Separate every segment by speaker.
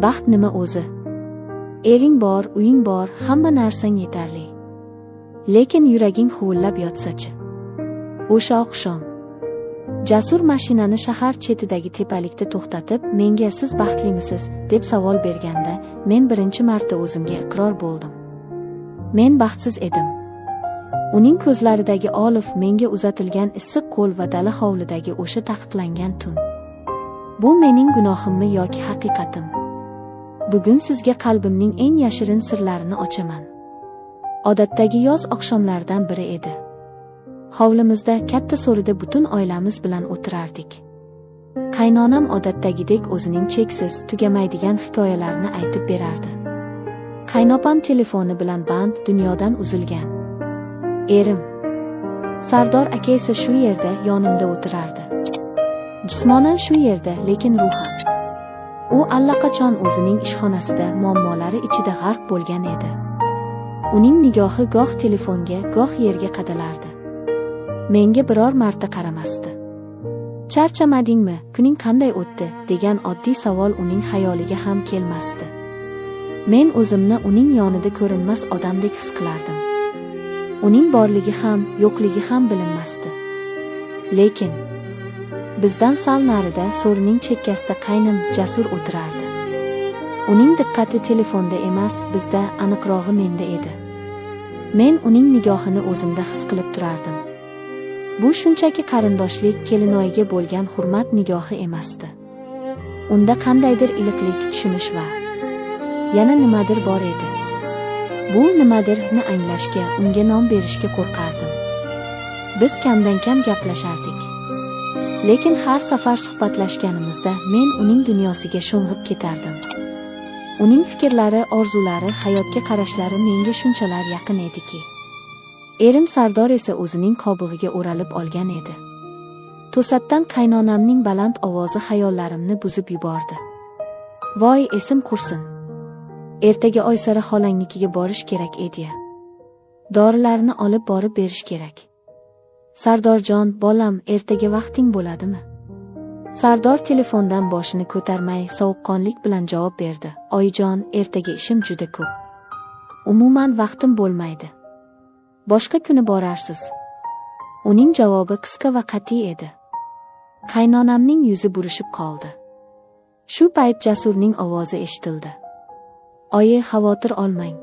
Speaker 1: Baxt nima o'zi? Ering bor, uying bor, hamma narsang yetarli. Lekin yuraging huvillab yotsa-chi? O'sha oqshom Jasur mashinani shahar chetidagi tepalikda to'xtatib, menga "Siz baxtlimisiz?" deb savol berganda, men birinchi marta o'zimga iqror bo'ldim. Men baxtsiz edim. Uning ko'zlaridagi oliv, menga uzatilgan issiq qo'l va dala hovlidagi o'sha taqiqlangan tun. Bu mening gunohimmi yoki haqiqatim? Bugun sizga qalbimning eng yashirin sirlarini ochaman. Odatdagi yoz oqshomlaridan biri edi. Hovlimizda katta so'rida butun oilamiz bilan o'tirardik. Qaynonam odatdagidek o'zining cheksiz, tugamaydigan hikoyalarini aytib berardi. Qaynopam telefoni bilan band, dunyodan uzilgan. Erim Sardor aka esa shu yerda yonimda o'tirardi. Jismonan shu yerda, lekin ruhan u allaqachon o'zining ishxonasida, muammolari ichida g'arq bo'lgan edi. Uning nigohi goh telefonga, goh yerga qadalardi. Menga biror marta qaramasdi. "Charchamadingmi? Kuning qanday o'tdi?" degan oddiy savol uning xayoliga ham kelmasdi. Men o'zimni uning yonida ko'rinmas odamdek his qilardim. Uning borligi ham, yo'qligi ham bilinmasdi. Lekin bizdan sal narida, so'rining chekkasida qaynim Jasur o'tirardi. Uning diqqati telefonda emas, bizda, aniqrog'i menda edi. Men uning nigohini o'zimda his qilib turardim. Bu shunchaki qarindoshlik, kelinoyiga bo'lgan hurmat nigohi emasdi. Unda qandaydir iliqlik, tushunish va yana nimadir bor edi. Bu nimadirni anglashga, unga nom berishga qo'rqardim. Biz kamdan-kam gaplashardik. Lekin har safar suhbatlashganimizda men uning dunyosiga sho'ng'ib ketardim. Uning fikrlari, orzulari, hayotga qarashlari menga shunchalar yaqin ediki. Erim Sardor esa o'zining qobig'iga o'ralib olgan edi. To'satdan qaynonamning baland ovozi xayollarimni buzib yubordi. "Voy, esim qursin. Ertaga Oysara xolangnikiga borish kerak edi. Dorilarni olib borib berish kerak." "Sardorjon, bolam, ertaga vaqting bo'ladimi?" Sardor telefondan boshini ko'tarmay, sovuqqonlik bilan javob berdi. "Oyijon, ertaga ishim juda ko'p. Umuman vaqtim bo'lmaydi. Boshqa kuni borarsiz." Uning javobi qisqa va qat'iy edi. Qaynonamning yuzi burishib qoldi. Shu payt Jasurning ovozi eshitildi. "Oyi, xavotir olmang.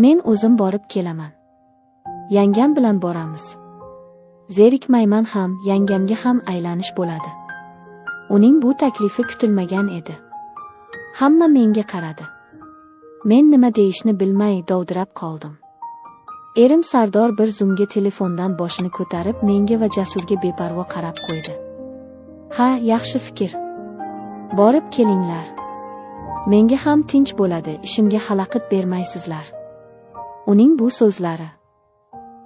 Speaker 1: Men o'zim borib kelaman. Yangam bilan boramiz. Zerikmayman ham, yangamga ham aylanish bo'ladi." Uning bu taklifi kutilmagan edi. Hamma menga qaradi. Men nima deyishni bilmay dovdirab qoldim. Erim Sardor bir zumga telefondan boshini ko'tarib, menga va Jasurga beparvo qarab qo'ydi. "Ha, yaxshi fikr. Borib kelinglar. Menga ham tinch bo'ladi, ishimga xalaqit bermaysizlar." Uning bu so'zlari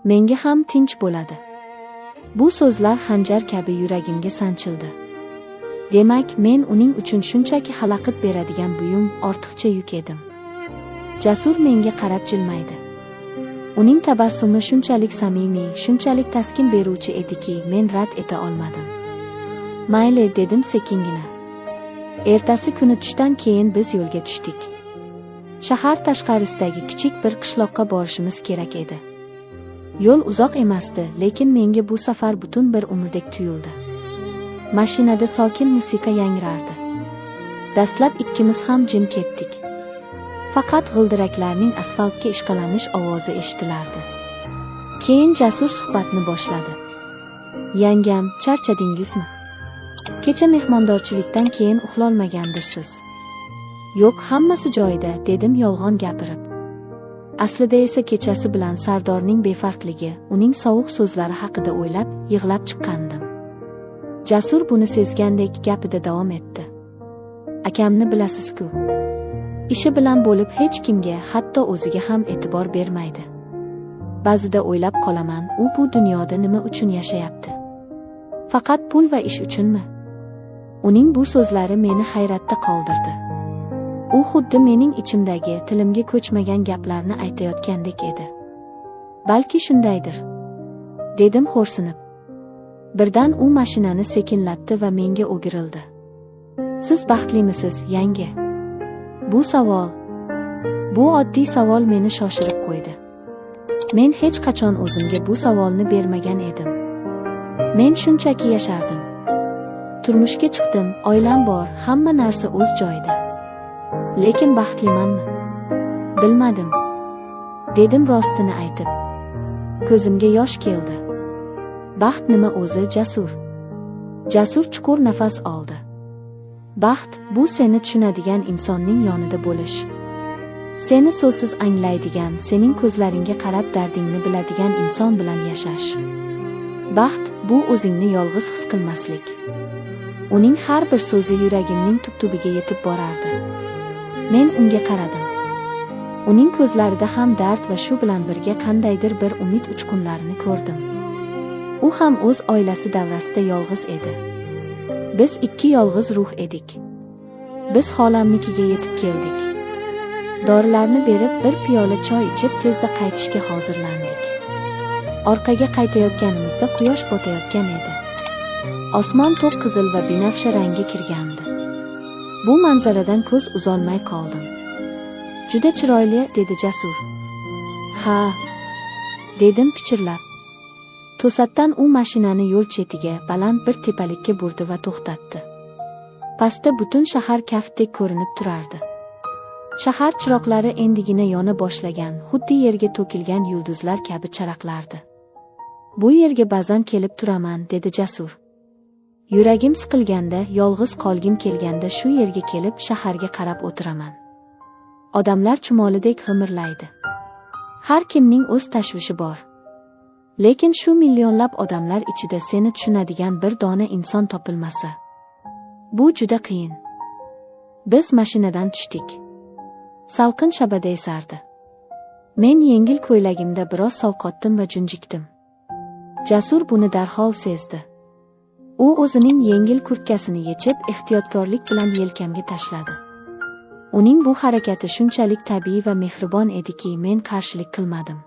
Speaker 1: menga ham tinch bo'ladi. Bu so'zlar xanjar kabi yuragimga sanchildi. Demak, men uning uchun shunchaki xalaqit beradigan buyum, ortiqcha yuk edim. Jasur menga qarab jilmaydi. Uning tabassumi shunchalik samimiy, shunchalik taskin beruvchi ediki, men rad eta olmadim. "Mayli," dedim sekingina. Ertasi kuni tushdan keyin biz yo'lga tushdik. Shahar tashqarisidagi kichik bir qishloqqa borishimiz kerak edi. Yo'l uzoq emasdi, lekin menga bu safar butun bir umrdek tuyuldi. Mashinada sokin musiqa yangrardi. Dastlab ikkimiz ham jim ketdik. Faqat g'ildiraklarning asfaltga ishqalanish ovozi eshitilardi. Keyin Jasur suhbatni boshladi. "Yangam, charchadingizmi? Kecha mehmondorchilikdan keyin uxlolmagandirsiz." "Yo'q, hammasi joyida," dedim yolg'on gapirib. Aslida esa kechasi bilan Sardorning befarqligi, uning sovuq so'zlari haqida o'ylab, yig'lab chiqqandim. Jasur buni sezgandek gapida davom etdi. "Akamni bilasiz-ku. Ishi bilan bo'lib hech kimga, hatto o'ziga ham e'tibor bermaydi. Ba'zida o'ylab qolaman, u bu dunyoda nima uchun yashayapti? Faqat pul va ish uchunmi?" Uning bu so'zlari meni hayratda qoldirdi. U xuddi mening ichimdagi, tilimga ko'chmagan gaplarni aytayotgandek edi. "Balki shundaydir," dedim xo'rsinib. Birdan u mashinani sekinlatdi va menga o'girildi. "Siz baxtlimisiz, yangi? Bu oddiy savol meni shoshirib qo'ydi. Men hech qachon o'zimga bu savolni bermagan edim. Men shunchaki yashardim. Turmushga chiqdim, oilam bor, hamma narsa o'z joyida. Lekin baxtlimanmi? Bilmadim. Dedim rostini aytib. Ko'zimga yosh keldi. Baxt nima o'zi, Jasur? Jasur chuqur nafas oldi. Baxt bu seni tushunadigan insonning yonida bo'lish. Seni so'zsiz anglaydigan, sening ko'zlaringga qarab dardingni biladigan inson bilan yashash. Baxt bu o'zingni yolg'iz his qilmaslik. Uning har bir so'zi yuragimning tub-tubiga yetib borardi. Men unga qaradim. Uning ko'zlarida ham dard va shu bilan birga qandaydir bir umid uchqunlarini ko'rdim. U ham o'z oilasi davrasida yolg'iz edi. Biz ikki yolg'iz ruh edik. Biz xolamnikiga yetib keldik. Dorilarni berib, bir piyola choy ichib, tezda qaytishga hozirlandik. Orqaga qaytayotganimizda quyosh botayotgan edi. Osmon to'q qizil va binafsha rangga kirgandi. Bu manzaradan ko'z uzolmay qoldim. Juda chiroyli, dedi Jasur. Ha, dedim pichirlab. To'satdan u mashinani yo'l chetiga, baland bir tepalikka burdi va to'xtatdi. Pastda butun shahar kaftdek ko'rinib turardi. Shahar chiroqlari endigina yona boshlagan, xuddi yerga to'kilgan yulduzlar kabi charaqlardi. Bu yerga ba'zan kelib turaman, dedi Jasur. Yuragim siqilganda, yolg'iz qolgim kelganda shu yerga kelib shaharga qarab o'tiraman. Odamlar chumolidek g'imirlaydi. Har kimning o'z tashvishi bor. Lekin shu millionlab odamlar ichida seni tushunadigan bir dona inson topilmasa, bu juda qiyin. Biz mashinadan tushdik. Salqin shabada esardi. Men yengil ko'ylagimda biroz sovqotdim va junjikdim. Jasur buni darhol sezdi. U o'zining yengil kurtkasini yechib, ehtiyotkorlik bilan yelkamga tashladi. Uning bu harakati shunchalik tabiiy va mehribon ediki, men qarshilik qilmadim.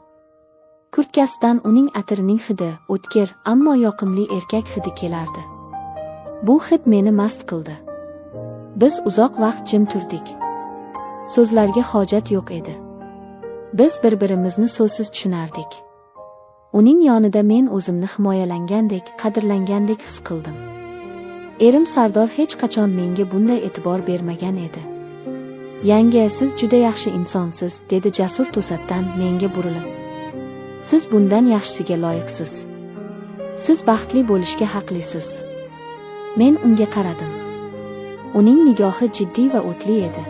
Speaker 1: Kurtkasidan uning atirining hidi, o'tkir, ammo yoqimli erkak hidi kelardi. Bu hid meni mast qildi. Biz uzoq vaqt jim turdik. So'zlarga hojat yo'q edi. Biz bir-birimizni so'zsiz tushunardik. Uning yonida men o'zimni himoyalangandek, qadrlangandek his qildim. Erim Sardor hech qachon menga bunday e'tibor bermagan edi. Yanga, siz juda yaxshi insonsiz, dedi Jasur to'satdan menga burilib. Siz bundan yaxshisiga loyiqsiz. Siz baxtli bo'lishga haqlisiz. Men unga qaradim. Uning nigohi jiddiy va o'tli edi.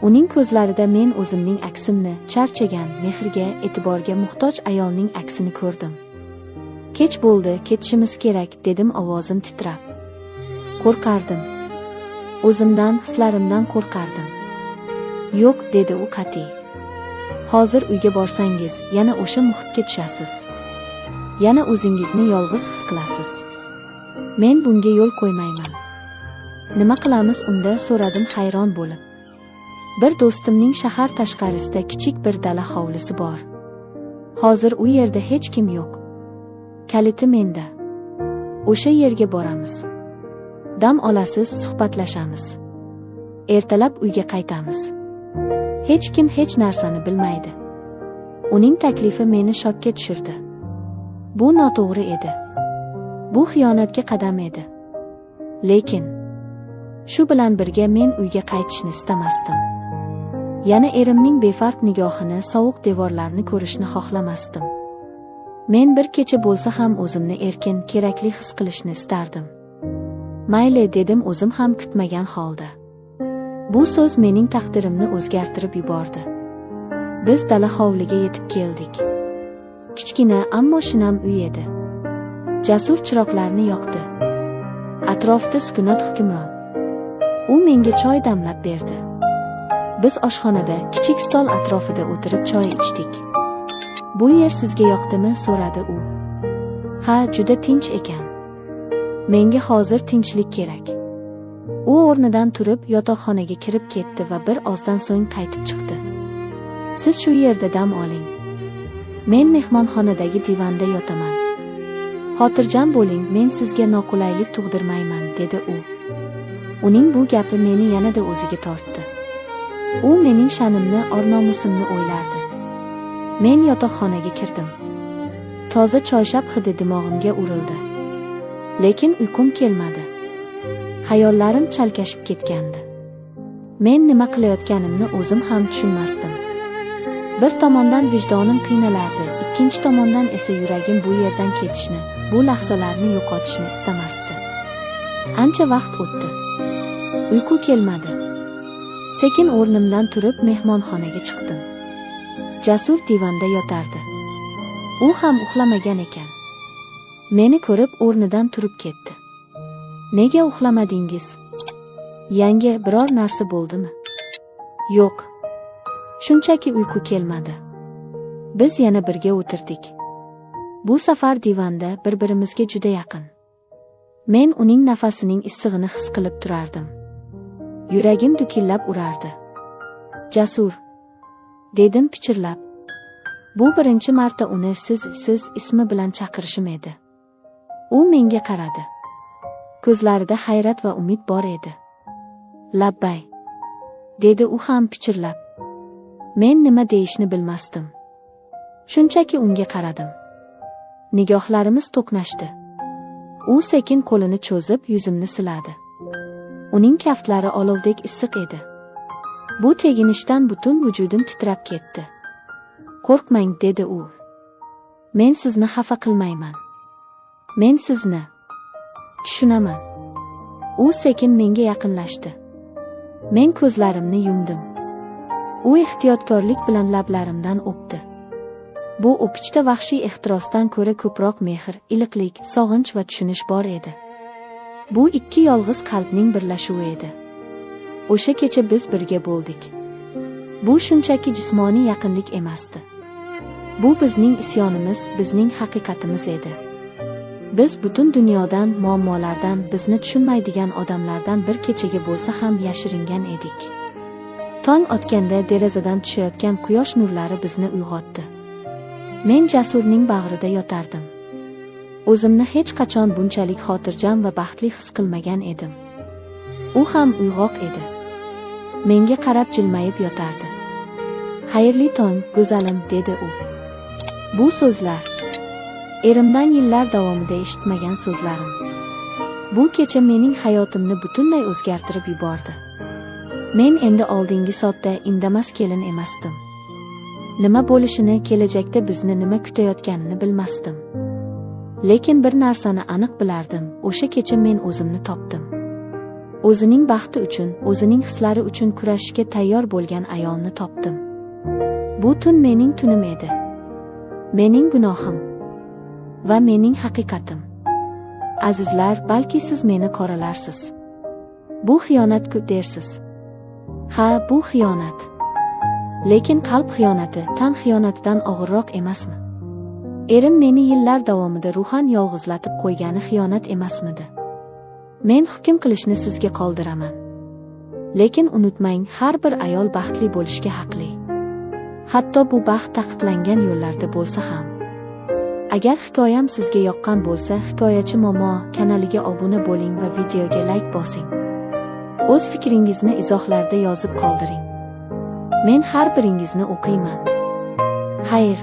Speaker 1: Uning ko'zlarida men o'zimning aksimni, charchagan, mehrga, e'tiborga muhtoj ayolning aksini ko'rdim. Kech bo'ldi, ketishimiz kerak, dedim ovozim titrab. Qo'rqardim. O'zimdan, hislarimdan qo'rqardim. Yo'q, dedi u qat'iy. Hozir uyga borsangiz, yana o'sha muhitga tushasiz. Yana o'zingizni yolg'iz his qilasiz. Men bunga yo'l qo'ymayman. Nima qilamiz unda, so'radim hayron bo'lib. Bir do'stimning shahar tashqarisida kichik bir dala hovlisi bor. Hozir u yerda hech kim yo'q. Kaliti menda. O'sha yerga boramiz. Dam olasiz, suhbatlashamiz. Ertalab uyga qaytamiz. Hech kim hech narsani bilmaydi. Uning taklifi meni shokka tushirdi. Bu noto'g'ri edi. Bu xiyonatga qadam edi. Lekin shu bilan birga men uyga qaytishni istamasdim. Yana erimning befarq nigohini, sovuq devorlarni ko'rishni xohlamasdim. Men bir kecha bo'lsa ham o'zimni erkin, kerakli his qilishni istardim. Mayli, dedim o'zim ham kutmagan holda. Bu so'z mening taqdirimni o'zgartirib yubordi. Biz dala hovliga yetib keldik. Kichkina, ammo shinam uy edi. Jasur chiroqlarni yoqdi. Atrofda sukunat hukmron. U menga choy damlab berdi. Biz oshxonada, kichik stol atrofida o'tirib choy ichdik. Bu yer sizga yoqdimi, so'radi u. Ha, juda tinch ekan. Menga hozir tinchlik kerak. U o'rnidan turib yotoqxonaga kirib ketdi va bir ozdan so'ng qaytib chiqdi. Siz shu yerda dam oling. Men mehmonxonadagi divanda yotaman. Xotirjam bo'ling, men sizga noqulaylik tug'dirmayman, dedi u. Uning bu gapi meni yanada o'ziga tortdi. U mening sha'nimni, or-nomusimni o'ylardi. Men yotoqxonaga kirdim. Toza choyshab hidi dimog'imga urildi. Lekin uyqum kelmadi. Xayollarim chalkashib ketgandi. Men nima qilayotganimni o'zim ham tushunmasdim. Bir tomondan vijdonim qiynalardi, ikkinchi tomondan esa yuragim bu yerdan ketishni, bu lahzalarni yo'qotishni istamasdi. Ancha vaqt o'tdi. Uyqu kelmadi. Sekin o'rnimdan turib mehmonxonaga chiqdim. Jasur divanda yotardi. U ham uxlamagan ekan. Meni ko'rib o'rnidan turib ketdi. Nega uxlamadingiz? Yangi biror narsa bo'ldimi? Yo'q. Shunchaki uyqu kelmadi. Biz yana birga o'tirdik. Bu safar divanda bir-birimizga juda yaqin. Men uning nafasining issig'ini his qilib turardim. Yuragim dukillab urardi. Jasur, dedim pichirlab. Bu birinchi marta uni siz ismi bilan chaqirishim edi. U menga qaradi. Ko'zlarida hayrat va umid bor edi. Labbay, dedi u ham pichirlab. Men nima deyishni bilmasdim. Shunchaki unga qaradim. Nigohlarimiz to'qnashdi. U sekin qo'lini cho'zib yuzimni siladi. Uning kaftlari olovdek issiq edi. Bu teginishdan butun vujudim titrab ketdi. Qo'rqmang, dedi u. Men sizni xafa qilmayman. Men sizni tushunaman. U sekin menga yaqinlashdi. Men ko'zlarimni yumdim. U ehtiyotkorlik bilan lablarimdan o'pdi. Bu o'pichda vahshiy ehtirosdan ko'ra ko'proq mehr, iliqlik, sog'inch va tushunish bor edi. Bu ikki yolg'iz qalbning birlashuvi edi. O'sha kecha biz birga bo'ldik. Bu shunchaki jismoniy yaqinlik emasdi. Bu bizning isyonimiz, bizning haqiqatimiz edi. Biz butun dunyodan, muammolardan, bizni tushunmaydigan odamlardan bir kechaga bo'lsa ham yashiringan edik. Tong otganda derazadan tushayotgan quyosh nurlari bizni uyg'otdi. Men Jasurning bag'rida yotardim. O'zimni hech qachon bunchalik xotirjam va baxtli his qilmagan edim. U ham uyg'oq edi. Menga qarab jilmayib yotardi. "Xayrli tong, go'zalim", dedi u. Bu so'zlar erimdan yillar davomida eshitmagan so'zlarim. Bu kecha mening hayotimni butunlay o'zgartirib yubordi. Men endi oldingi sotda indamas kelin emasdim. Nima bo'lishini, kelajakda bizni nima kutayotganini bilmasdim. Lekin bir narsani aniq bilardim, o'sha kecha men o'zimni topdim. O'zining baxti uchun, o'zining hislari uchun kurashishga tayyor bo'lgan ayolni topdim. Bu tun mening tunim edi. Mening gunohim va mening haqiqatim. Azizlar, balki siz meni qoralarsiz. Bu xiyonat-ku dersiz. Ha, bu xiyonat. Lekin qalb xiyonati tan xiyonatidan og'irroq emasmi? Erim meni yillar davomida ruhan yolg'izlatib qo'ygani xiyonat emasmidi? Men hukm qilishni sizga qoldiraman. Lekin unutmang, har bir ayol baxtli bo'lishga haqli. Hatto bu baxt taqiqlangan yo'llarda bo'lsa ham. Agar hikoyam sizga yoqqan bo'lsa, Hikoyachi Momo kanaliga obuna bo'ling va videoga like bosing. O'z fikringizni izohlarda yozib qoldiring. Men har biringizni o'qiyman. Xayr.